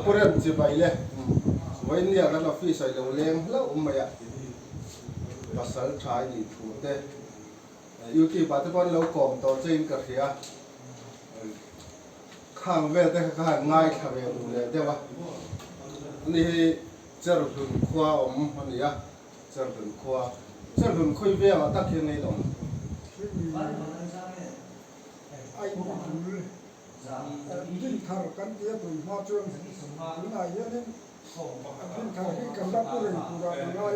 Puren chỉ vậy le vậy nia cái nó phi sợi đầu len lâu mày ạ và sợi trái thì thủ tê yêu kỳ bà tới con lâu còm tàu trên cả phía khang về tới khang ngay khang về đủ le thế baนี่เจ้าหุ่นขวาอมอันนี้อะเจ้าหุ่นขวาคุยเวียงตักเขียนในหลงไอ้บุญยิ่งทาร์กันเดียบมาจนนายยันยิ่งทาร์ที่กันรับผู้เรียนผู้รับผู้น้อย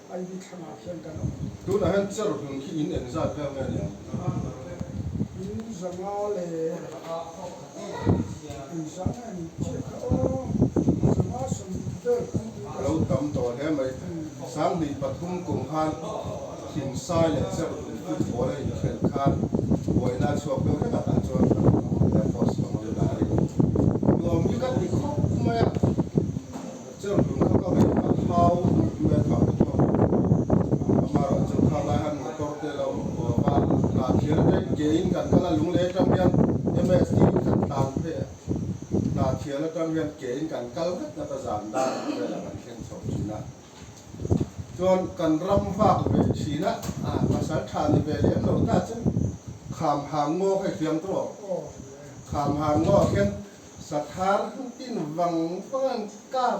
ไอ้ดิขนาดเช่นกันดูนะฮะเจ้าหุ่นขี้อินเอ็นซ่าเพื่อนเนี่ยอินสังอาเลยอินสังอาเจ้าโอ้สังอาสมเด็จเราตำต่อแท้ไหมสามดีปฐุมกรุงพันหินทรายเนี่ยเจ้าหุ่นขึ้นหัวเลยเขียนคานหัวหน้าชัวร์เพื่อนก็ตัดชัวร์แต่พอสองเดือนได้รวมยิ่งกันอีกครบไหมเจ้าหุ่นเขาก็ให้เท้าเมื่อเท้าตัวมาเราจะทำอะไรหันมาตัวเตะเราว่าหน้าเขียนได้เก่งกันก็ละลุงเล็กจำเป็นMST กันตามเพื่อหน้าเขียนแล้วจำเป็นเก่งกันก็แล้วก็จะจำได้เวลามันเขียนสอบชีนะจนกันรำฝากไปชีนะภาษาไทยนี่เป็นเรื่องเราถ้าจะขามหางโง่ให้เขียนตัวขามหางโง่เขียนสถานที่วังฟังกาบ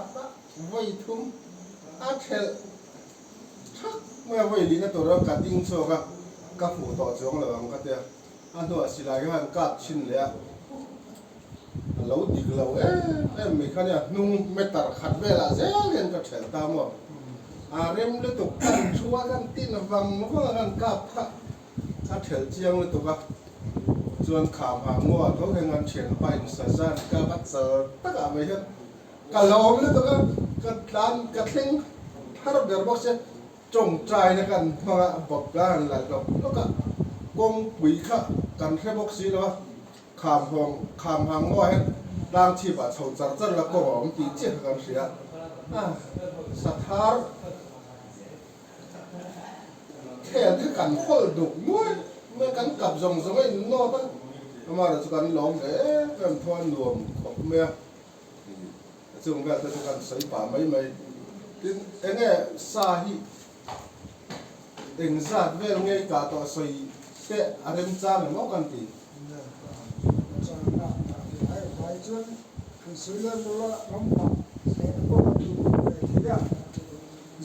ไว้ทุ่มอาเทลชักเมื่อไว้ลีนะตัวเรากัดดิ้งโซกับฝูต่อจงเลยมันก็เดียวอันตัวสิลายกันกัดชิ้นเลยเราดิกเราไม่คันเนี่ยนุ่งไม่ตัดขัดเวลาเจ้าเรียนก็เฉลตามว่าเริ่มเลยตุกกันชัวกันตีนวังฟังกันกาบถ้าเฉลเจียงเลยตุกส่วนขามหางงัวเขาแข่งกันเฉียนไปสันสันกับบัดเซอร์ตั้งอะไรเช่นกับเราเลยตุกกับด้านกับเข่งถ้าเราเดินบอกเช่นจงใจในการมาบอกกันหลายรอบแล้วก็กงปุ๋ยข้ากันแค่บอกสีแล้วขามหางงัวให้ร่างชีพชาวจัดจัดแล้วก็หอมตีเจี๊ยบกันเสียสถานแค่ที่กันพอดุน้อยเมื่อกันกับจงสมัยนอตั้งมาเราจะกันลองกันทวนรวมของเมื่อซึ่งกันจะกันใส่ป่าไม่ที่เองเนี่ยสาหิเองสัตว์เวลาไงกาตัวใส่เตะอะไรจ้าเหมือนกันกันตีจ้าไอ้จนคือสุดแล้วตัวลำบากเสียก็ดูที่เนี่ย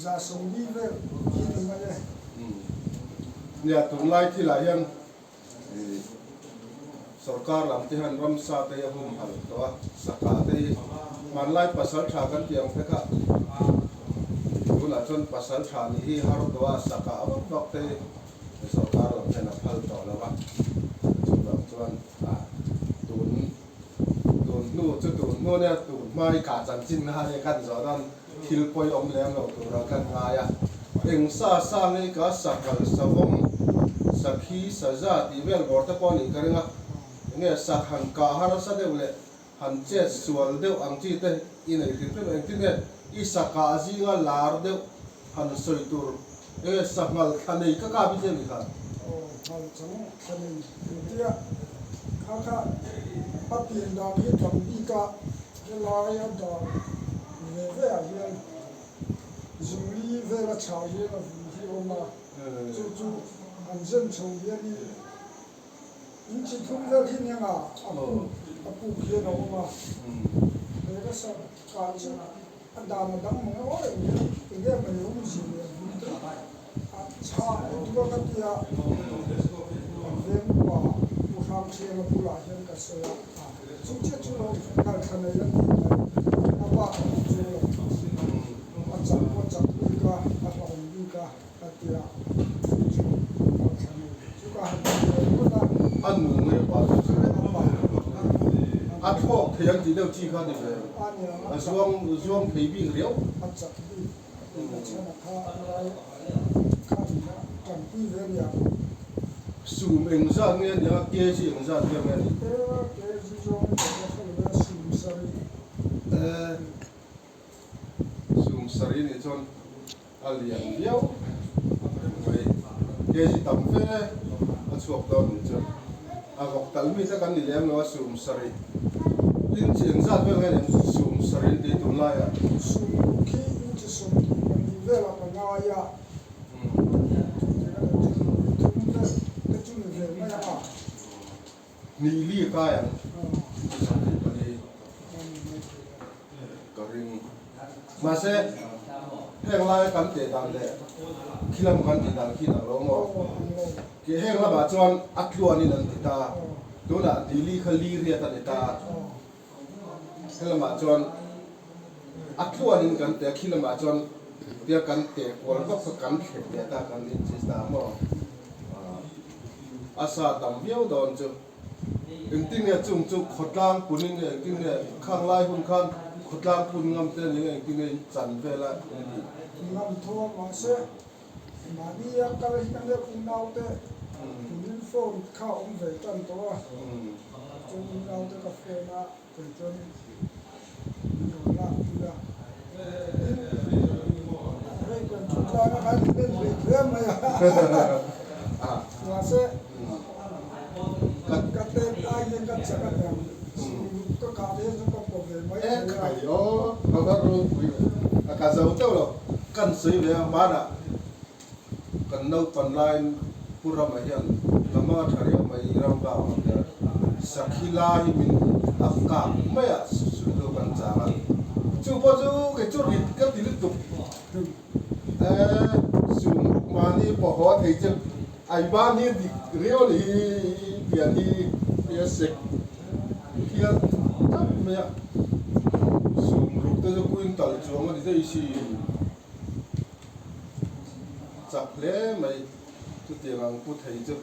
จะส่งดีเลยที่นี่มาเลยเนี่ยตุนไล่ที่หลายยันสรการหลังที่หันรัมซาเตียหุ่มหันตัวสกัดที่มันไล่ภาษาชากันเตียงเพคะคุณอาจารย์ภาษาชานี่ฮารุตัวสกัดอับบักเตสรการหลังที่นับพัลต่อแล้วว่าส่วนตุนนู่จะตุนนู่เนี่ยตุนไม่ขาดจันจินนะเนี่ยกันสอนทิลปอยอมแรงเราตัวเรากันง่ายเองซาเนี่ยก็สักวันสักวันสักทีสักจะที่เวลบอร์ตปอนี่กันงะเนี่ยสักหันกาฮาร์สักเดียวเลยหันเจ็ดส่วนเดียวอังจีเตอินไอที่เป็นอังจีเนี่ยอีสักกาจีงาลาร์เดียวหันสวยตัวสักงาขันนี่ก็กล้าพิจารณาโอ้หันจังขันนี่เดียข้าปัจจุบันนี้ทำดีก็จะลายอันต่อเรื่อยๆยังจุลีเวลาชาวเยอะที่ออกมาจู่ๆอันเช่นชาวเยอะนี่ยิ่งที่ทุ่งเวลที่เนี่ยปูเขียนออกมาแล้วก็สักการจะอันดามันดังมั้งโอ้ยเนี่ยมันยุ่งสิเนี่ยชาตัวกันที่เรื่องว่าผู้ทำเชื่อผู้หลายเห็นกันเสียจุดที่เราการทำในเรื่องนี้นะว่าจุดว่าจับดีกว่าว่าหอมดีกว่ากันที่เราจุดการทำจุดการทำก็ได้อันหนึ่งเลยว่าอันพวกเทียนที่เดียวจีกันนี่เลยช่วงผีวิ่งเลี้ยวอันจับดีใช่ไหมข้าจับดีเลยเนี่ยสูงเองซะเนี่ยเดี๋ยวเกจิเองซะเดี๋ยวเนี่ยเกจิจงจะสูงสรีสูงสรีนี่จนอันเลี้ยงเดียวเกจิต่ำเฟ้อันสวบตอนนี่จนบอกตัลมีแต่กันนี่เลี้ยงว่าสูงสรี in chen za vel ngai nem sum sarin ti tum lai a sum khi in chi sum man ni vela ma nga ya cái chung về mấy à ni li ka yang ka ring ma se heng lai kan te dan le khilam kan ti dan khi na lo mo ke heng la ba chuan atluan in an ti ta do la dili khali ria ta ta heng ma chuan atluan in kan te khilam ma chuan dia kan te pol ko kan khe te ta kan in chi sta mo asa tam biao don chu eng ting ne chung chu khotlang punin ne ting ne khang lai hun khan khotlang pun ngam te ne eng ting ne chan vela ngam thua mà sẽ mà đi cái này cái này cũng đau thế cũng phone khao ông về chân to chung đau thế cà phê na từ chân rồi là đi ra đây còn chúng ta nó hay lên về thêm này mà sẽ cắt tên ai nên cắt sẽ cắt nhầm có cả thế chúng ta có về mấy cái đó nó có rồi cả dấu tao rồi cần sấy về bán à cần nấu phần lai pura mà hiện làm mà thay ra mà làm vào sakila hi mình áp cả mấy à sự đồ cần trả chú bao chú cái chú rít cái tí tục dùng mà đi bỏ hóa thấy chứ ai bán đi riêu đi biển đi biển sệt kia chắc mấy à dùng lúc tới chú quên tàu chuông mà đi tới xí chặt lẽ mày chú tiền ăn chú thấy chứ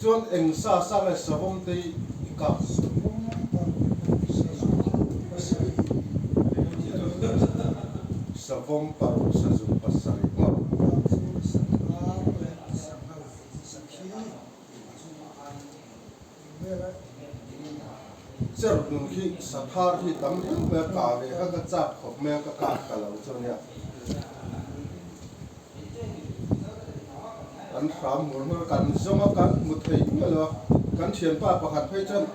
chọn anh sa cái sản phẩm tây cả sản phẩm baru sử dụng pasar mà giờ lúc khi sát thar khi tắm thì mẹ cả về các chạp học mẹ các cả lâu cho nha anh khám muốn cần giống cần một thầy nữa là cần tiền ba bạc hạt phải chân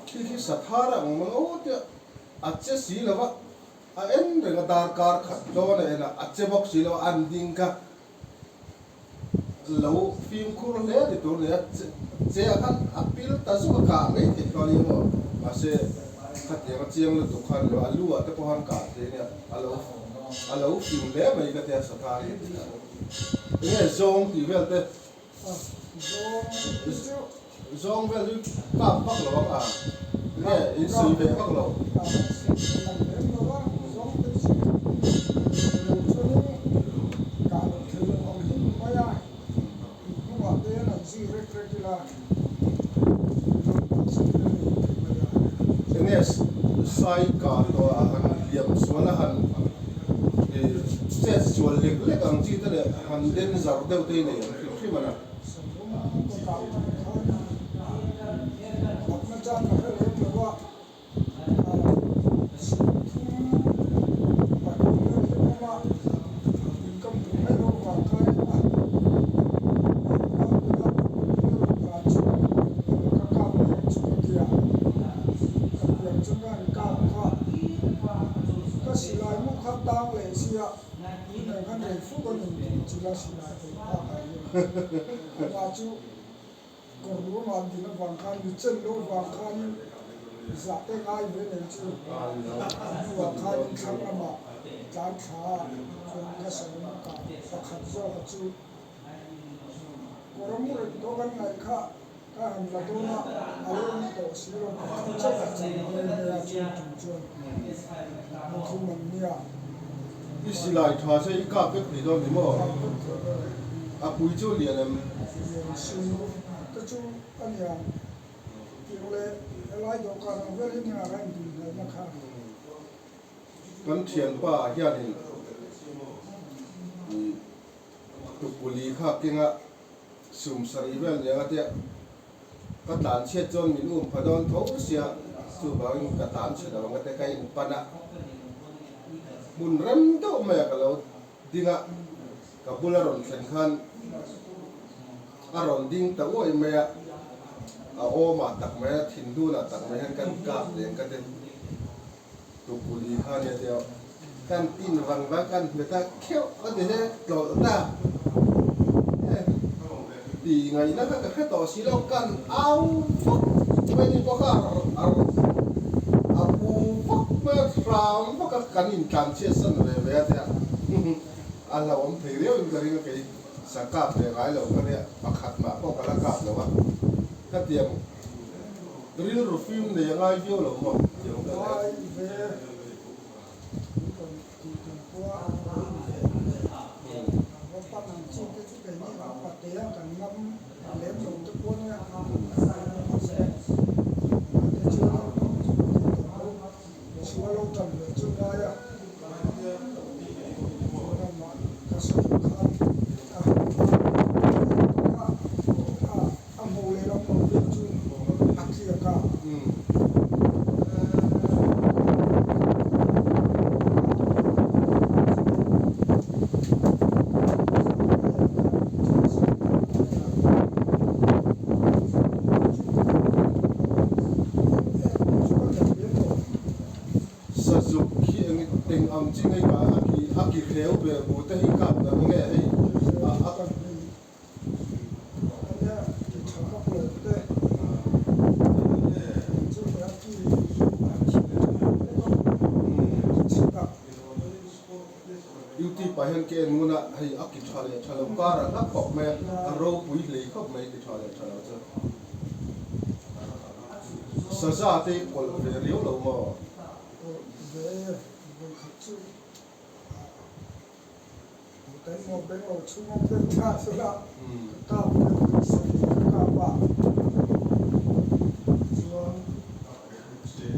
khi sát thar là mà ô thì अच्छे सी लगा एन रेगा दार कार खत्लो ने ना अच्छे बॉक्स सी लो अंडिंग का लो फिल्म कुल ले दे तो ले जे अखन अपील तसु का में थे कॉली मो मासे खत्ते का चियंग ले दुकान लो आलू आते पहन का थे ने आलो फिल्म ले में का ते सतारी ये जोंग ती वेल ते जोंग वेल का पक लो आ ये इन सुई पे पक लो sai cả to han liam suala han set sual lek lek ang chi ta le han den zar deu te ne khi mà na và chú còn lúa mà thì nó vàng khan thì chân lúa vàng khan giả cái ai với này chú vàng khan khăn mà giá khá còn cái sản phẩm cả và khăn do chú còn mua được đó cái này khác cái hàng là tôi mà ai tổ sĩ rồi chắc là chỉ là chú chú một thứ mình nha cái xí lại thà sẽ ít cả cái gì đó thì mà à bùi chú liền em cái chú anh nhà kiểu lệ lại đồ cả nó về nhà ra thì nó khác kan thian pa hianin tu puli kha kinga sum sari vel ya te ka tan che chon min phadon tho sia chu bang ka tan che da te kai upana mun ram to me ka lo dinga ka bularon sen khan aron ding ta oi me ô mà tắc mấy thìn đu là tắc mấy hắn căn cáp liền cái tên tụ cụ đi khai này theo căn tin vàng vàng căn người ta khéo ở đây đấy rồi ta thì ngày đó các cái tổ xí lâu căn ao phúc bây giờ có cả abu phúc mà ram phúc các căn in căn chia sân về thế anh là ông thầy liệu cái cái sản cáp để gái lâu cái này bắt hạt mà có cái lá cáp lâu á cái tiệm drill rồi phim này ngay phiêu lâu mà nhiều cái này tình ông chỉ ngay cả aki khéo về bố tay cặp là nghe hay beauty pahen ke nguna hay aki chale para na khop me aro pui le khop me ki chale cha sa sa te kol ve riu lo mo cái một cái màu chung một cái cha sẽ là cao cái sự cao ba rồi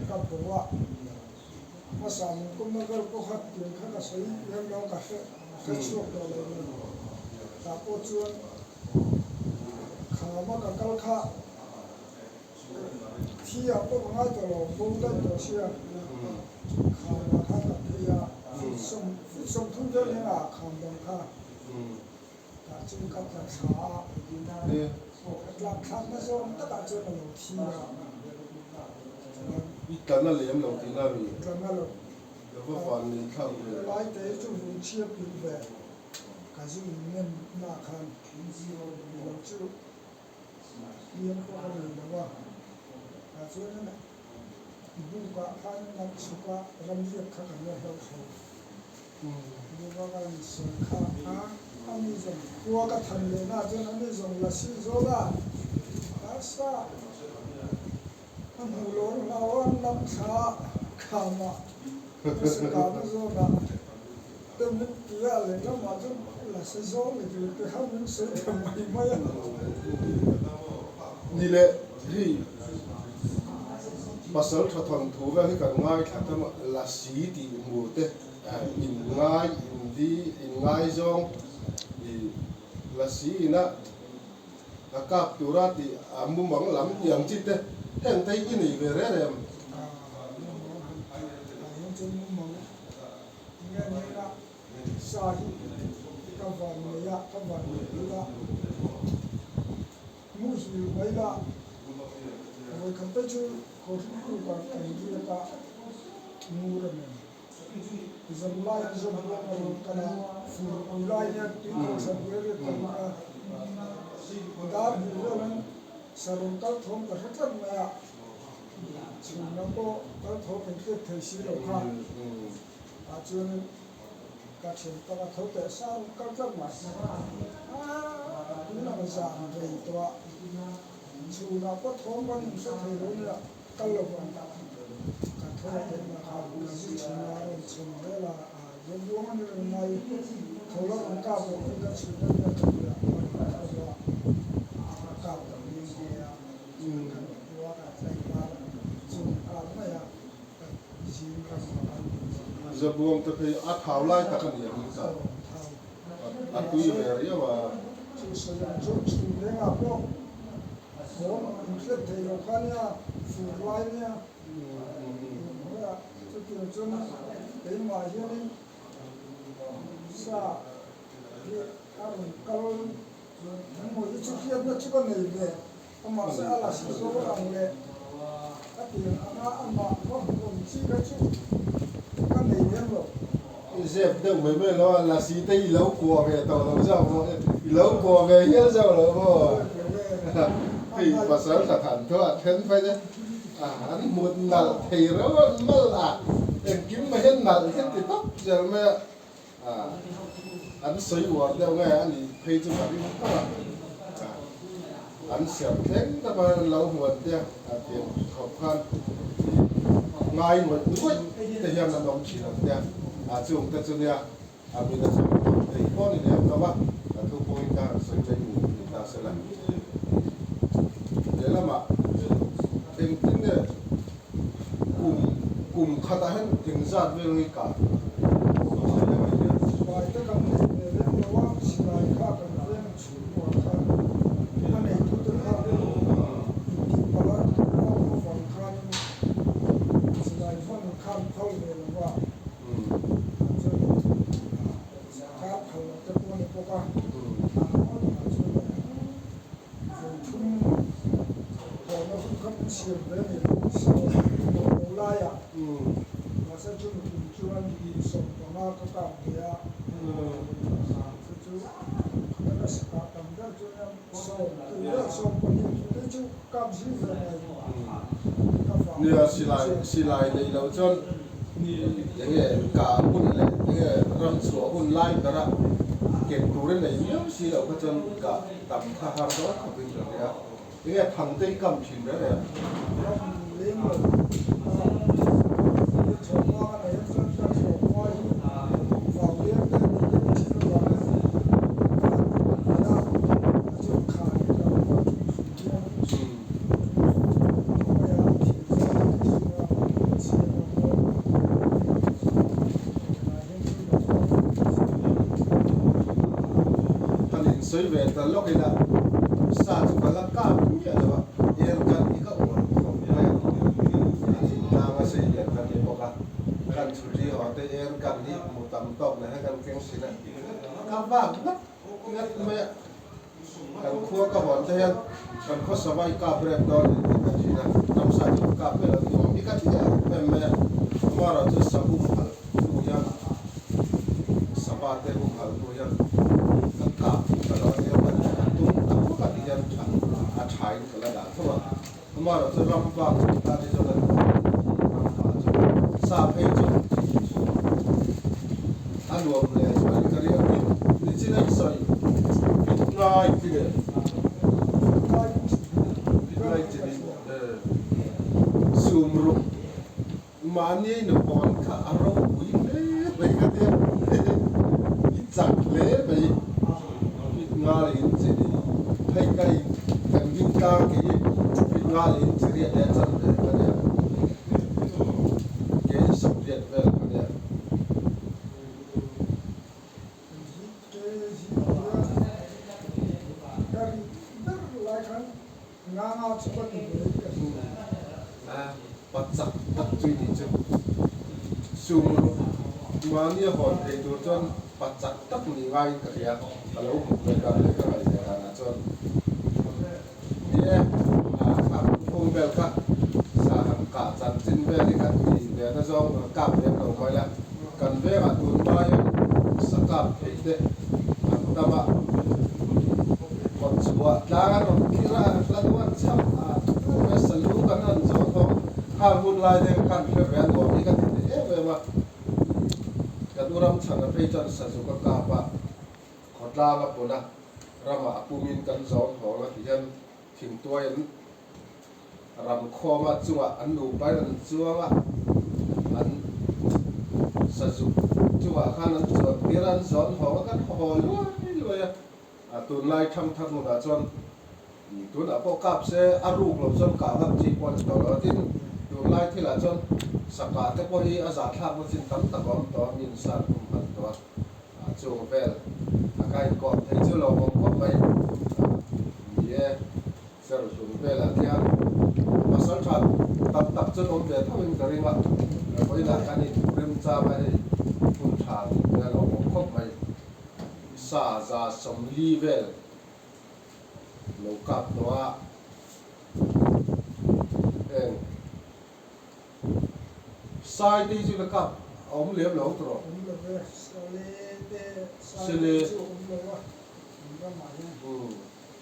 cao bộ mà sản cũng nó có hạt tiền khác là sấy em nó cả cái chuột đó là cả bộ chuột khá mà cả cao khá khi à bộ ngay từ đầu bông đất đó xia khá mà khá cả khi à sông thông cho nên là khám đồng kha cả chúng các là xã làm khám nó rồi tất cả chuyện là đầu thi à ít tấn là liếm đầu tiên là vì tấn là đầu có phần thì không lái tế chúng vùng chia bị về cả chúng nên là khám làm chứ liếm có cái gì đâu à cả chuyện này buông cả khám làm sự cả làm việc khác cả nhau đâu buông cái sự khác anh đi dùng qua cái thành lệ na cho anh đi dùng là xí dỗ la asa anh hù lốn lao anh làm sao khám à cái sự khám nó dỗ la tôi muốn kia lên nó mà chứ là xí dỗ là cái ham muốn sẽ làm gì mà như lệ thì pasal thật thuần thú về cái ngay thật là xí thì ngủ tê in ngay in đi in ngay zong thì là xí na là cáp tu ra thì mua mắm lắm yang chít tê hẹn thấy cái này về đấy em sahi kavan ya kavan ya musi baila वो कब जो कोशिश कर रही का नूर में जल्ला जल्ला कना फुला या तीन सबरे कना दार बुलन सरुंतल थोम करतन में सुना को तर थोम के थैसी लोखा आचुन का छिंता का थोते सार करतन में ना मजान रे तो सुना को थोम बन से थेरो ने कल बन का थोते ना का बुझी छिना रे छिने ला ये बुमन रे नाई थोला उनका को का छिना ने का ये या वो का sai ba सुन का में या जी का giờ buông tôi thấy át tháo lại tất cả những cái át túi về đấy mà chú sử dụng chú chú để ngọc đó có rất thấy nó khá nha phủ lại nha chú kiểu chú nó để mà hiện đi sa cái ăn câu một chút kia nó chỉ có này về ama sa ala si so ang le ati ana ama ko ko chi ka chu ka nei nem lo dẹp đâu mấy bên nó là xí tây lâu của về tàu lâu sao mà lâu của về nhớ sao là mà thì bà sợ là thành thôi thêm phải đấy anh một nal thì nó mất là em kiếm mà hết nal hết thì tóc giờ mà anh sấy của đâu nghe anh thì thấy cho bà đi không à anh xem thế ta mà lâu một thế tiền khó khăn ngay một lúc thì hiện là đồng chí là chung ta chung ya mình là chung thì có những em đó mà thu point ta sẽ chơi đủ ta sẽ làm để làm mà em tính là cùng khát hết tiếng giạt về người cả bài tất cả những người lên đó xin lại các bạn lên chủ của các anh này tôi tự hào đi bảo là tôi phòng khăn xin lại phòng khăn thâu về làว่าsiap dari mulai masa cuma tujuan di semua kota dia itu ada sekarang dan cuma itu kapsi nè xì lại này lâu chân những cái cả hun này những cái râm sủa hun lai đó là kẹp tủ này nhiều xì lâu cái chân cả tầm khá hàng đó không biết được đấy những cái thằng tây cầm chìm đó này sấy về từ lúc ấy là sa chúng ta là cao cũng như là em cần thì các bạn không phải là mà xây dựng cần thì có cần chủ trì họ tới em cần thì một tầm tộc này hay cần kén xí này các bạn ngắt mẹ cần khua các bạn thấy không cần có sờ vai cà bẹp đó thì cái gì này năm sau chúng cà bẹp là thì không biết cái gì đấy mẹ mà rồi tôi sắm bún hal tu ya sapate bún hal tu ya các kalau dia bergantung apa kan dia acai kalau dah tu mà rồi tôi làm vàng ta đi cho nên sa phê cho anh luộc này rồi cái gì đi chỉ là sợi ngay cái này chỉ zoom room mà ni nó còn cả rau quý đấy vậy cái gì chặt lẽ vậy ngã lên chỉ thấy cái viên ca cái ngã lên chỉ để chân để cái này cái sập điện về cái này bắt chặt bắt truy đi chứ zoom mà ni hòn thì tôi chân bắt chặt tất nhiên ngay cái gì kalau bukan dari kerajaan nasional, dia không bel ka saham ka jantin bel ikan di dia tu zong kap dia kalau kaya kan bel atun bayu sakap itu antara kon sebuah jangan kira laluan siapa selalu kanan zong harun lai dia kan bel dua ikan itu memang kan orang cakap pejan sesuka apa la nga puna rama apumin kan zon ho nga hian thing tuain ram khoma chunga an nu pai an chuanga an sazu chunga khan an chuan tiran zon ho kan ho loi a tun lai tham thak nu da chon tun a po kap se aru lo chon ka hap chi pon to lo tin tun lai thila chon saka te po hi a za thak mo chin tam takom to min san kum han to chung vel cái còn thấy chưa là một quốc vậy yeah sẽ được dùng về là theo mà sản phẩm tập cho ổn về thôi mình cái mà với là cái này đêm ra vậy phun trà là một quốc vậy xa ra sống ly về lâu cặp đó en sai ti chu ka om liam lo tro le ve sale te Sale. chu le wa ga ma ne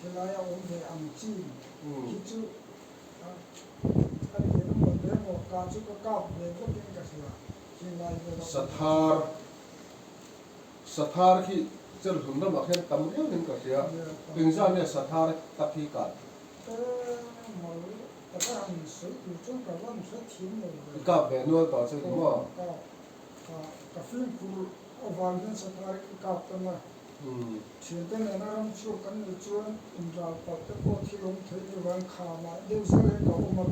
ke la ya ve am chi ki chu a ye no mo le mo ka chu ka le ko ke ka sila ke la ve sathar ki chel hun da ma khen tam riu nin ka sia pingza ne sathar ta phi ka mo ta ka am su tu chu ka wan sa thim mo ka be no ta chu mo ka film kur avalden sa thar ki ka ta na Children and I'm sure can the children in the Pata Potilum take the one Kama, they say go home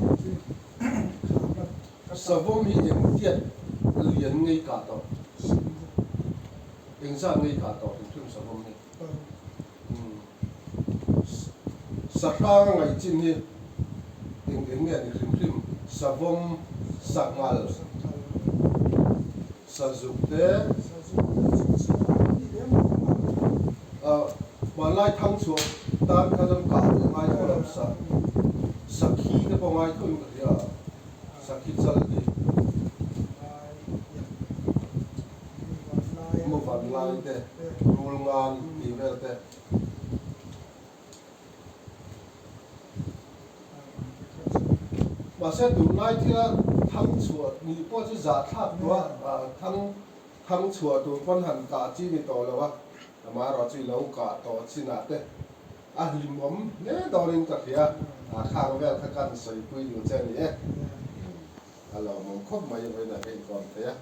savom hi en tiat lian ngai ka to pingza ngai ka to thum savom ni sakha ngai chin hi ding ding nge ni hrim savom sakmal sajukte malai thang chu tan khalam ka ngai kolam sakhi te po ngai thun ka ya sakhi chal di mo van lai te rul ngan ti vel te mà sẽ đủ nay thì là thằng chuột ni po chứ giả tháp đó thằng chuột tụi con hẳn cả chi ni to là mà rồi chỉ lâu cả to chi nát đấy lim ấm nè đó nên cả kia khang vel khang sợi quy điều trên này lâu mong khóc mấy vậy là cái con thế